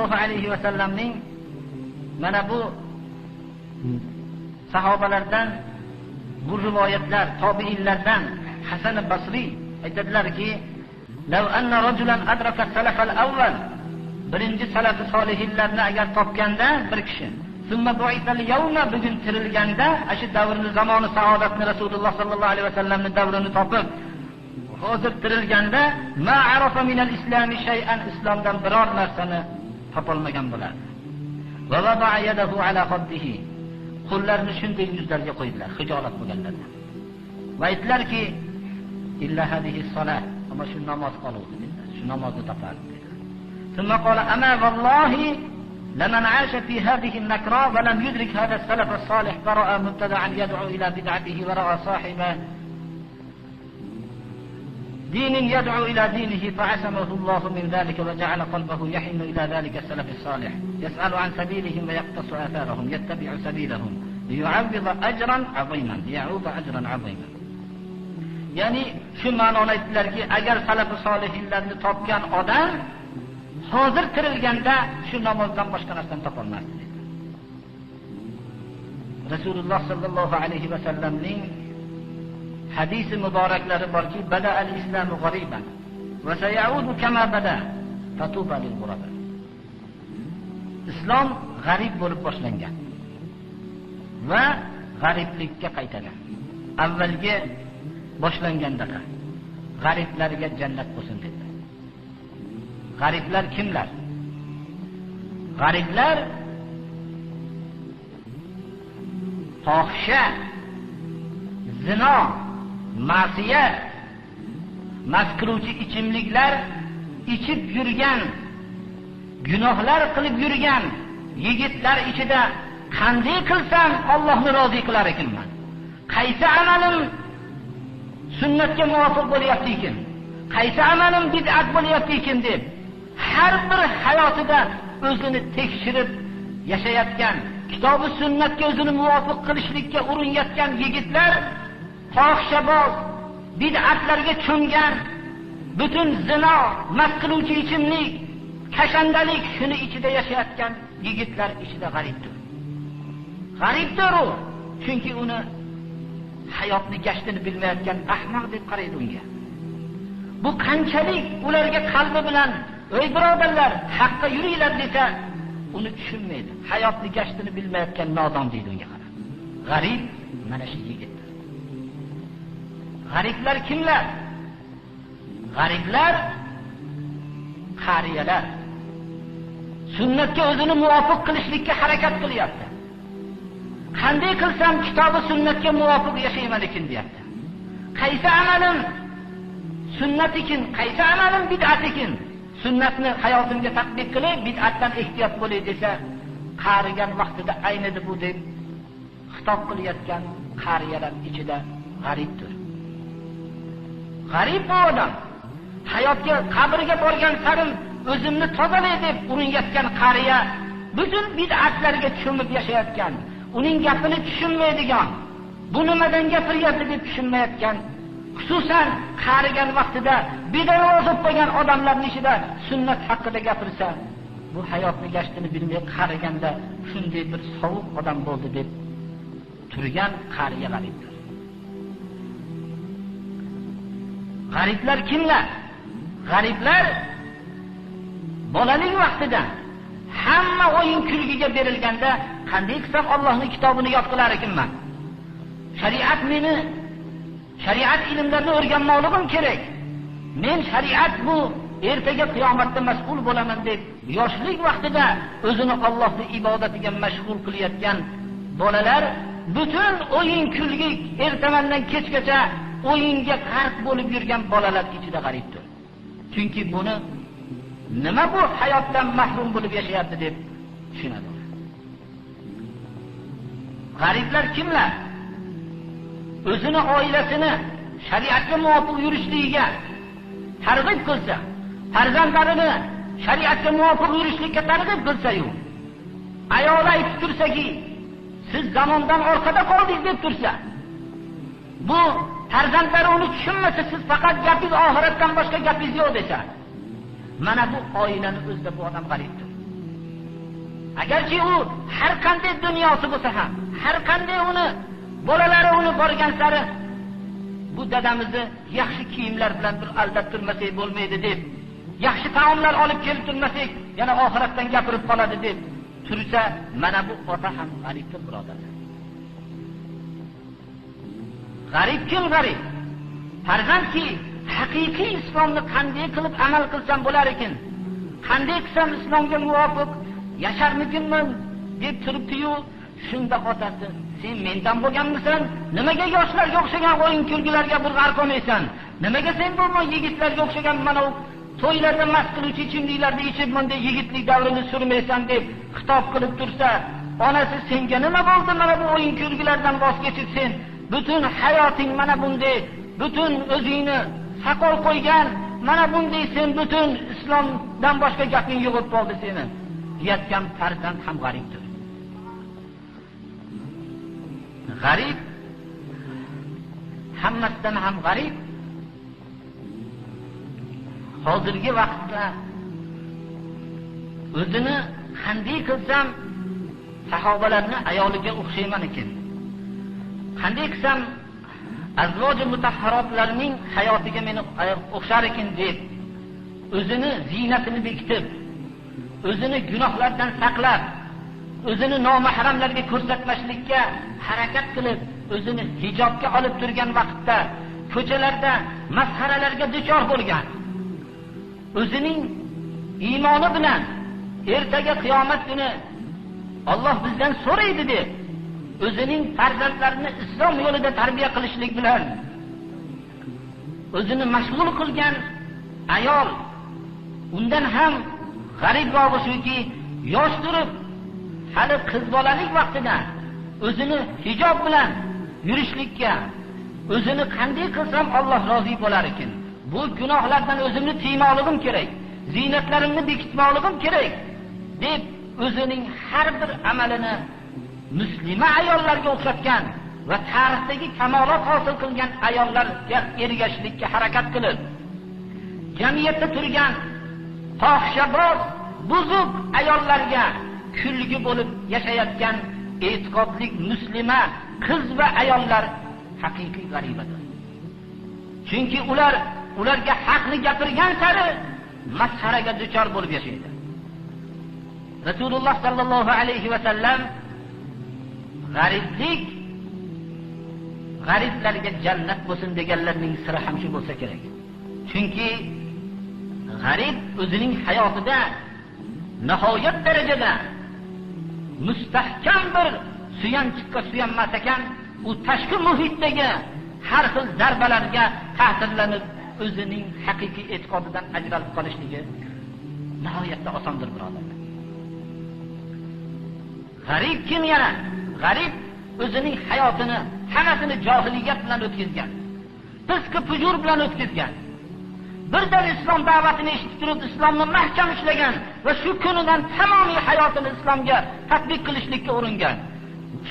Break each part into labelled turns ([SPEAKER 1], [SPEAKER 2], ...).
[SPEAKER 1] sallallohu alayhi va sallamning mana bu sahobalardan bu rivoyatlar, tobiinlardan Hasan al-Basri aytadilarki, "Law anna rajulan adraka salaf al-awwal", birinchi salafi solihinlarni agar topganda bir kishi, "Summa bu'ithal yawma", bugun tirilganda, shu davrni, zamoni saodatni, Rasululloh sallallohu alayhi va sallamning davrini topib, hozir tirilganda, "Ma arafa min al-islami shay'an", islomdan biror narsani topolmagan bo'ladi. "Va wada'a yadahu ala khaddihi", qo'llarini shunday yuzlariga qo'ydilar, hijolat bo'lganlardan. Va aytdilarki, "Illa hadihi salat", ama shu namoz qoluvdi dedilar, shu namozni topardi dedilar. Thumma qala, "Ama wallahi laman 'asha fi hadhihi an-nakra wa lam yudrik hadha as-salaf as-salih qara'a mubtada'an yad'u ila bid'atihi wa ra'a sahiba دين يدعو إلى دينه فعصمه الله من ذلك وجعل قلبه يحن إلى ذلك السلف الصالح يسأل عن سبيلهم ويقتص آثارهم يتبع سبيلهم ليعوض أجرا عظيما Yani şu ma'noni aytdilarki, agar salaf solihinlarni topgan odam hozir tirilganda shu namozdan boshqa narsani topolmasdi dedi. Rasululloh sallallohu alayhi va sallamning hadisi muboraklari borki, "Bada al-islamu g'ariban va sayaudu kama bada fatuba lil ghuraba." Islom g'arib bo'lib boshlangan va g'ariblikka qaytadi. Avvalgi boshlangandaqa g'ariblarga jannat bo'lsin dedi. G'ariblar kimlar? G'ariblar fohisha, zino, ma'siyat, maskruvchi ichimliklar ichib yurgan, gunohlar qilib yurgan yigitlar ichida qanday qilsam Allohni rozi qilar ekanman? Qaysi amalim sunnatga muvofiq bo'lyapti ekan? Qaysi amalim bid'at bo'lyapti ekan deb har bir hayotida o'zini tekshirib yashayotgan, kitob va sunnatga o'zini muvofiq qilishlikka urinayotgan yigitlar, fohishaboz, bid'atlarga cho'mgan, butun zino, mast qiluvchi ichimlik, kashandalik shuni ichida yashayotgan yigitlar ichida g'aribdir. G'aribdir u, chunki uni hayotni gashtini bilmayotgan ahmoq deb qaraydi unga. Bu qanchalik ularga qalbi bilan, "Ey birodarlar, haqqa yuringlar" desa, uni tushunmaydi. Hayotni gashtini bilmayotgan nodon deydi unga qarab. G'arib mana shu yigit. G'ariblar kimlar? G'ariblar qariyalar. Sunnatga o'zini muvofiq qilishlikka harakat qilyapti. Qanday qilsam kitob va sunnatga muvofiq yashayman ekan deyapti. Qaysi amalim sunnat ekan, qaysi amalim bid'at ekan? Sunnatni hayotimga tatbiq qilib, bid'atdan ehtiyot bo'lay desa, qarigan vaqtida aynidi bu deb xitob qilayotgan qariyalar ichida g'aribdir. G'arib bu odam. Hayotga, qabrga borgan sarim o'zimni tozalay deb urinayotgan qariya, butun bid'atlarga cho'mib yashayotgan, uning gapini tushunmaydigan, bu nimadan gapiryapti deb tushunmayotgan, xususan qarigan vaqtida bid'at o'zib qo'ygan odamlarning ichida sunnat haqida gapirsa, bu hayotni gashtini bilmay qariganda shunday bir sovuq odam bo'ldi deb turgan qariya g'aribdir. G'ariblar kimlar? G'ariblar bolalik vaqtida hamma o'yin kulgiga berilganda, qanday qilsam Allohning kitobini yod qilar ekanman? Shariat ilmlarini o'rganmoqligim kerak. Men shariat bu ertaga qiyomatda mas'ul bo'laman deb yoshlik vaqtida o'zini Allohning ibodatiga mashg'ul qilayotgan bolalar, butun o'yin kulgi ertamandan kechgacha o'yinga g'arq bo'lib yurgan bolalar ichida g'aribdir. Chunki buni nima bu hayotdan mahrum bo'lib yashayapti deb tushunadi. G'ariblar kimlar? O'zini oilasini shariatga muvofiq yurishligiga targ'ib qilsa, farzandlarini shariatga muvofiq yurishlikka targ'ib qilsa-yu, ayoli aytib tursaki, siz zamondan orqada qoldingiz deb tursa, bu farzandlari uni tushunmasa, siz faqat gapingiz oxiratdan boshqa gapingiz yo'q desa, mana bu oilani o'zida bu odam g'aribdir. Agarchi u har qanday dunyosi bo'lsa ham, har qanday uni bolalari uni borgan sari bu dadamizni yaxshi kiyimlar bilan bir aldab turmasak bo'lmaydi deb, yaxshi taomlar olib kelib turmasak, yana oxiratdan gapirib qoladi deb tursa, mana bu ota ham g'aribdir, birodarlar. G'arib kim g'arib? Farzandki haqiqiy islomni qanday qilib amal qilsam bo'lar ekan, qanday qilsam islomga muvofiq yasharmikinman deb turibdi-yu, shunda otasi, sen mendan bo'lganmisan? Nimaga yoshlarga o'xshagan o'yin kulgilarga bir g'arq olmaysan? Nimaga sen bo'lmay yigitlarga o'xshagan mana u to'ylarda mast qiluvchi ichimliklarni ichib bunday yigitlik davrini surmaysan deb xitob qilib tursa, onasi senga nima bo'ldi? Mana bu o'yin kulgilardan voz kechib sen butun hayoting mana bunday, butun o'zingni saqol qo'ygan, mana bunday sen butun islomdan boshqa gaping yo'q bo'ldi seni. Deyotgan farzand ham g'aribdir. G'arib hammasidan ham g'arib. Hozirgi vaqtda o'zini qanday qilsam sahobalarni ayoliga o'xshayman ekan, qanday qilsam azvoji mutahharotlarning hayotiga meni o'xshar ekan deb o'zini ziynatini bekitib, o'zini gunohlardan saqlab, o'zini nomahramlarga ko'rsatmaslikka harakat qilib, o'zini hijobga olib turgan vaqtda ko'chalarda masxaralarga duchor bo'lgan, o'zining iymoni bilan ertaga qiyomat kuni Alloh bizdan so'raydi deb o'zining farzandlarini islom yo'lida tarbiya qilishlik bilan o'zini mashg'ul qilgan ayol, undan ham g'aribrog'i shuki, yosh turib hali qiz bolalik vaqtida o'zini hijob bilan yurishlikka, o'zini qanday qilsam Alloh rozi bo'lar ekan, bu gunohlardan o'zimni tiymoqligim kerak, ziynatlarimni bekitmoqligim kerak deb o'zining har bir amalini muslima ayollarga o'xshatgan va tarixdagi kamolot hosil qilgan ayollarga ergashishlikka harakat qilib, jamiyatda turgan fohishaboz, buzuq ayollarga kulgi bo'lib yashayotgan e'tiqodli muslima qiz va ayollar haqiqiy g'aribadir. Chunki ularga haqni gapirgan sari masxaraga duchor bo'lib yashaydi. Rasululloh sallallohu alayhi va sallam g'ariblarga jannat bo'lsin deganlarning siri ham shu bo'lsa kerak. Chunki g'arib o'zining hayotida nihoyat darajada mustahkam bir suyanchiqqa suyanmas ekan, u tashqi muhitdagi har xil zarbalarga ta'sirlanib o'zining haqiqiy e'tiqodidan ajralib qolishligi nihoyatda osondir, birodarlar. G'arib kim yana? G'arib o'zining hayotini hammasini johiliyat bilan o'tkazgan, fisq-i fujur bilan o'tkazgan. Birdan islom da'vatini eshitib turib islomni mahkam ushlagan va shu kunidan tamomiy hayotini islomga tatbiq qilishlikka uringan.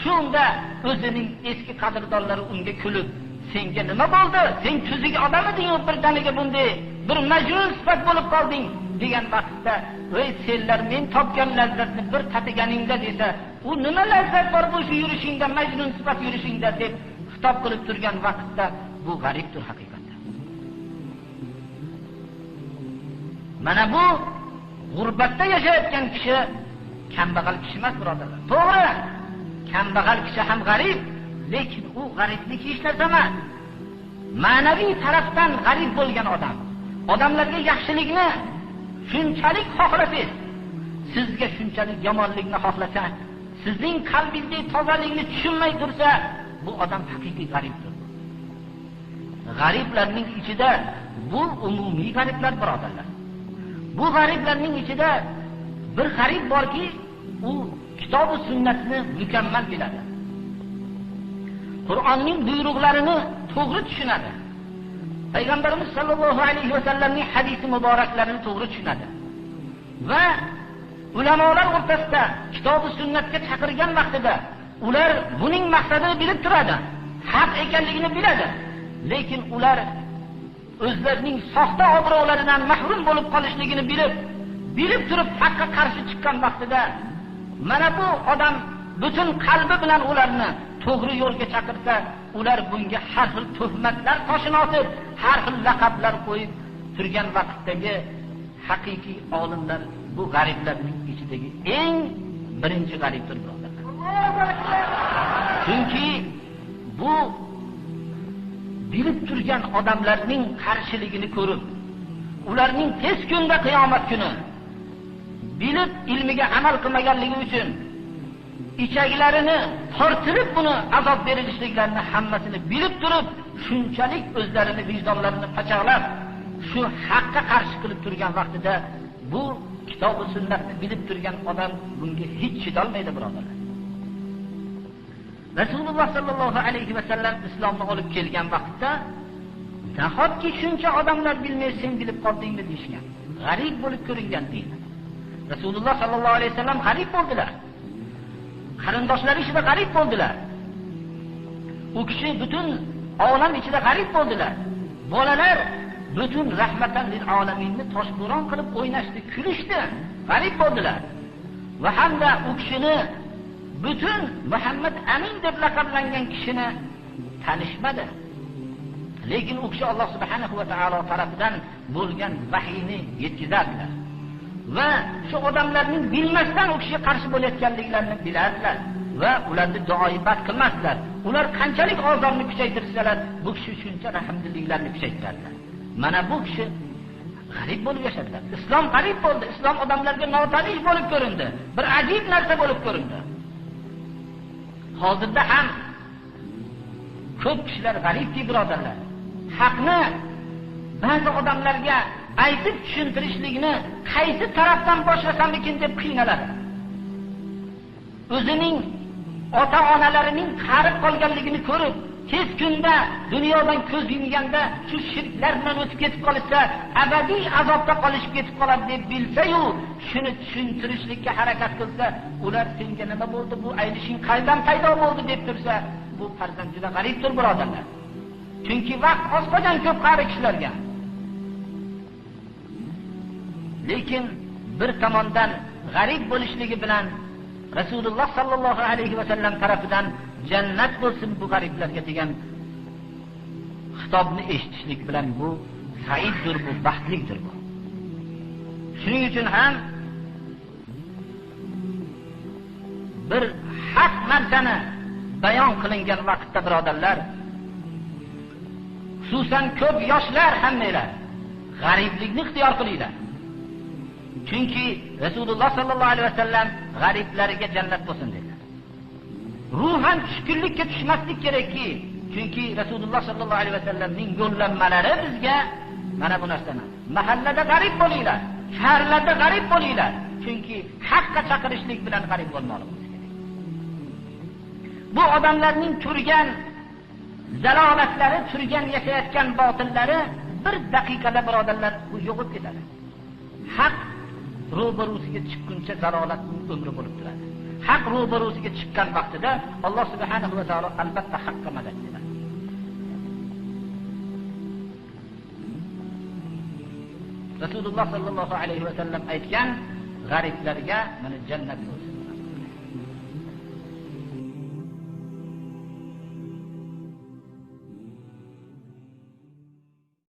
[SPEAKER 1] Shunda o'zining eski qadrdonlari unga kulib, senga nima bo'ldi? Sen tuzuk odam eding, birdaniga bunday bir majnun sifat bo'lib qolding degan vaqtda, "Voy senlar men topgan lazzatni bir tatiganingda" desa, "U nima lazzat bor bu shu yurishingda, majnun sifat yurishingda" deb xitob qilib turgan vaqtda bu g'aribdir haqiqatda. Mana bu g'urbatda yashayotgan kishi kambag'al kishi emas, birodarlar. To'g'ri, kambag'al kishi ham g'arib, lekin u g'ariblik hech narsa emas. Ma'naviy tarafdan g'arib bo'lgan odam, odamlarga yaxshilikni shunchalik xohlasangiz, sizga shunchalik yomonlikni xohlasa, sizning qalbingizdagi tozalikni tushunmay tursa, bu odam haqiqiy g'aribdir. G'ariblarning ichida bu umumiy g'ariblar, birodarlar. Bu g'ariblarning ichida bir g'arib borki, u kitob va sunnatni mukammal biladi. Qur'onning buyruqlarini to'g'ri tushunadi. Payg'ambarimiz sollallohu alayhi va sallamning hadisi muboraklarini to'g'ri tushunadi. Va ulamolar o'rtasida kitob va sunnatga chaqirgan vaqtida ular buning maqsadini bilib turadi, haq ekanligini biladi. Lekin ular o'zlarining soxta obro'laridan mahrum bo'lib qolishligini bilib turib haqqa qarshi chiqqan vaqtida Mana bu odam butun qalbi bilan ularni to'g'ri yo'lga chaqirsa, ular bunga har xil tuhmatlar toshini otib, har xil laqablar qo'yib turgan vaqtdagi haqiqiy olimlar bu g'ariblarning ichidagi eng birinchi g'aribdir birodarlar. Chunki bu bilib turgan odamlarning qarshiligini ko'rib, ularning tez kunda qiyomat kuni bilib ilmiga amal qilmaganligi uchun ichaklarini tortilib buni azob berishliklarini hammasini bilib turib, shunchalik o'zlarini vijdonlarini pachaqlab shu haqqa qarshi qilib turgan vaqtida bu kitob va sunnatni bilib turgan odam bunga hech chidolmaydi birodarlar. Rasululloh sallallohu alayhi va sallam islomni olib kelgan vaqtda nahotki shuncha odamlar bilmay sen bilib qoldingmi deyishgan. G'arib bo'lib ko'ringan deydi. Rasululloh sallallohu alayhi va sallam g'arib bo'ldilar. Qarindoshlari ichida g'arib bo'ldilar. U kishi butun olam ichida g'arib bo'ldilar. Bolalar butun rahmatan lil alaminni toshbo'ron qilib o'ynashdi, kulishdi, g'arib bo'ldilar. Va hamda u kishini butun Muhammad Amin deb laqablangan kishini tanishmadi. Lekin u kishi Alloh subhanahu va taolo tarafidan bo'lgan vahiyni yetkazadilar. Va shu odamlarning bilmasdan u kishiga qarshi bo'layotganliklarini bilardilar va ularni duoibat qilmasdilar. Ular qanchalik ozorni kuchaytirsalar, bu kishi shuncha rahmdilliklarni kuchaytiradilar. Mana bu kishi g'arib bo'lib yashadilar. Islom g'arib bo'ldi. Islom odamlarga notanish bo'lib ko'rindi. Bir ajib narsa bo'lib ko'rindi. Hozirda ham ko'p kishilar g'aribki birodarlar. Haqni ba'zi odamlarga aytib tushuntirishlikni qaysi tarafdan boshlasammikin deb qiynaladi. O'zining ota-onalarining qarib qolganligini ko'rib, tez kunda dunyodan ko'z yumganda shu shirklar bilan o'tib ketib qolsa, abadiy azobda qolishib ketib qoladi deb bilsa-yu, shuni tushuntirishlikka harakat qilsa, ular senga nima bo'ldi, bu aylishing qaydan paydo bo'ldi deb tursa, bu farzand juda g'aribdir birodarlar. Chunki vaqt oz qolgan ko'p qari kishilarga. Lekin bir tomondan g'arib bo'lishligi bilan Rasululloh sallallohu alayhi va sallam tarafidan jannat bo'lsin bu g'ariblarga degan xitobni eshitishlik bilan bu saiddir, bu baxtlidir bu. Shuning uchun ham bir haq narsani bayon qilingan vaqtda birodarlar, xususan ko'p yoshlar hammalar g'ariblikni ixtiyor qilinglar. Chunki Rasululloh sallallohu alayhi va sallam g'ariblarga jannat bo'lsin dedilar. Ruhan tushkunlikka tushmaslik kerakki, chunki Rasululloh sallallohu alayhi va sallamning yo'llanmalari bizga mana bu narsani. Mahallada g'arib bo'linglar, shaharlarda g'arib bo'linglar, chunki haqqa chaqirishlik bilan g'arib bo'lmoqimiz kerak. Bu odamlarning turgan zalolatlari, turgan yashayotgan botillari bir daqiqada birodarlar bu yo'qib ketadi. Haq ro'barusiga chiqquncha zalolatning umri bo'lib turadi. Haq ro'barusiga chiqqan vaqtida Alloh subhanahu va taolo albatta haqqa madad beradi. Rasululloh sallallohu alayhi va sallam aytgan, g'ariblarga mana jannat bo'lsin.